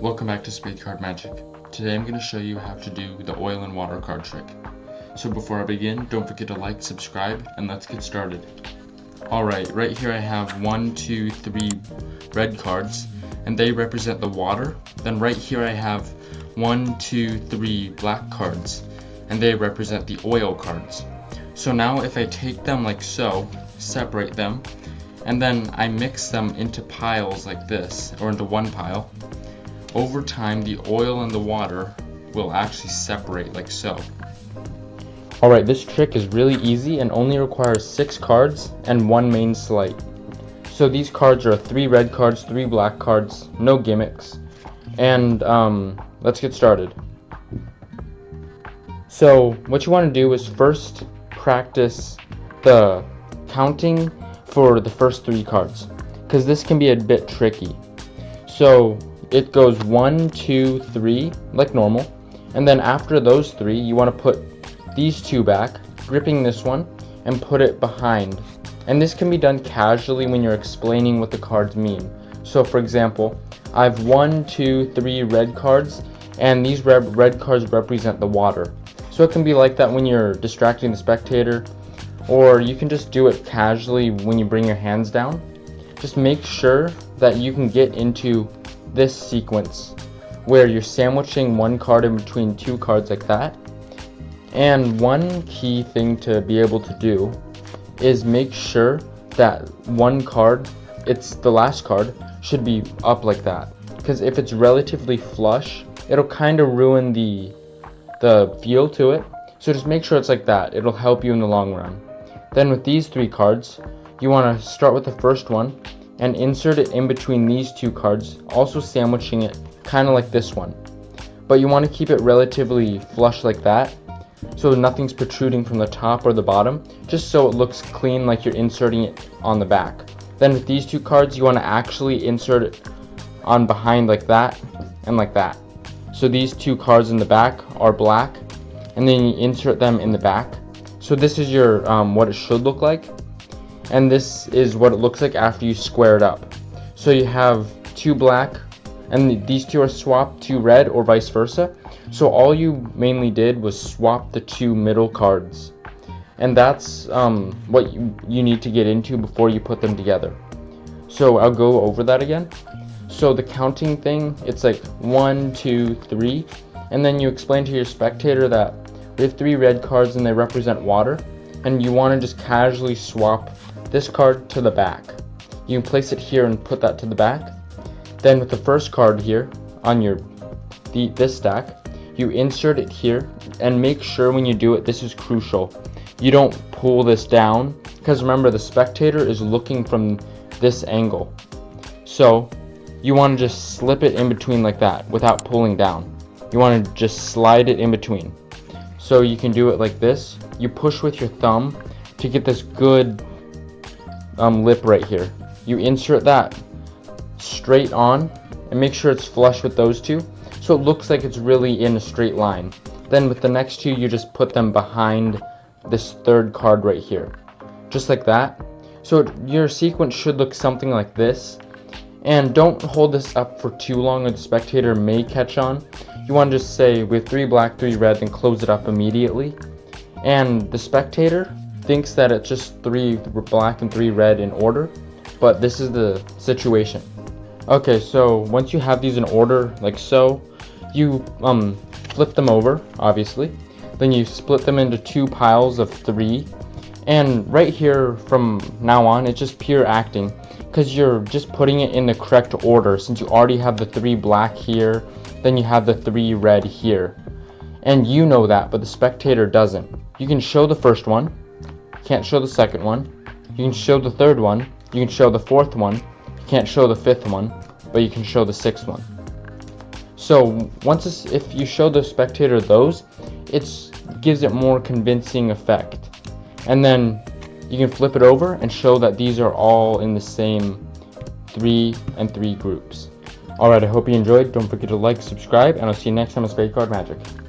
Welcome back to SpadeCardMagic. Today I'm going to show you how to do the oil and water card trick. So before I begin, don't forget to like, subscribe, and let's get started. Alright, right here I have 1, 2, 3 red cards, and they represent the water. Then right here I have 1, 2, 3 black cards, and they represent the oil cards. So now if I take them like so, separate them, and then I mix them into piles like this, or into one pile, over time the oil and the water will actually separate like so. Alright, this trick is really easy and only requires 6 cards and 1 main Sleight. So these cards are 3 red cards, 3 black cards, no gimmicks. And let's get started. So what you want to do is first practice the counting for the first 3 cards, because this can be a bit tricky. So it goes 1, 2, 3 like normal, and then after those 3 you want to put these 2 back, gripping this one, and put it behind. And this can be done casually when you're explaining what the cards mean. So for example, I have 1, 2, 3 red cards, and these red cards represent the water. So it can be like that when you're distracting the spectator, or you can just do it casually when you bring your hands down. Just make sure that you can get into this sequence where you're sandwiching one card in between 2 cards like that. And one key thing to be able to do is make sure that one card, it's the last card, should be up like that, because if it's relatively flush, it'll kind of ruin the feel to it. So just make sure it's like that. It'll help you in the long run. Then with these 3 cards, you want to start with the first one and insert it in between these 2 cards, also sandwiching it kind of like this one. But you want to keep it relatively flush like that, so nothing's protruding from the top or the bottom, just so it looks clean like you're inserting it on the back. Then with these 2 cards, you want to actually insert it on behind like that and like that. So these 2 cards in the back are black, and then you insert them in the back. So this is your what it should look like. And this is what it looks like after you square it up. So you have 2 black, and these 2 are swapped to red, or vice versa. So all you mainly did was swap the 2 middle cards. And that's what you need to get into before you put them together. So I'll go over that again. So the counting thing, it's like 1, 2, 3. And then you explain to your spectator that we have 3 red cards and they represent water. And you want to just casually swap this card to the back. You can place it here and put that to the back. Then with the first card here on this stack, you insert it here, and make sure when you do it, this is crucial, you don't pull this down, because remember the spectator is looking from this angle. So you want to just slip it in between like that without pulling down. You want to just slide it in between. So you can do it like this. You push with your thumb to get this good lip right here. You insert that straight on and make sure it's flush with those 2, so it looks like it's really in a straight line. Then with the next 2, you just put them behind this 3rd card right here, just like that. So your sequence should look something like this. And don't hold this up for too long or the spectator may catch on. You want to just say with 3 black, 3 red, then close it up immediately. And the spectator thinks that it's just 3 black and 3 red in order, but this is the situation. Okay, so once you have these in order like so, you flip them over, obviously. Then you split them into 2 piles of 3. And right here from now on, it's just pure acting, because you're just putting it in the correct order, since you already have the 3 black here, then you have the 3 red here. And you know that, but the spectator doesn't. You can show the first one, can't show the second one. You can show the 3rd one, you can show the 4th one, you can't show the 5th one, but you can show the 6th one. So if you show the spectator those, it gives it more convincing effect. And then you can flip it over and show that these are all in the same 3 and 3 groups. Alright, I hope you enjoyed. Don't forget to like, subscribe, and I'll see you next time on SpadeCardMagic.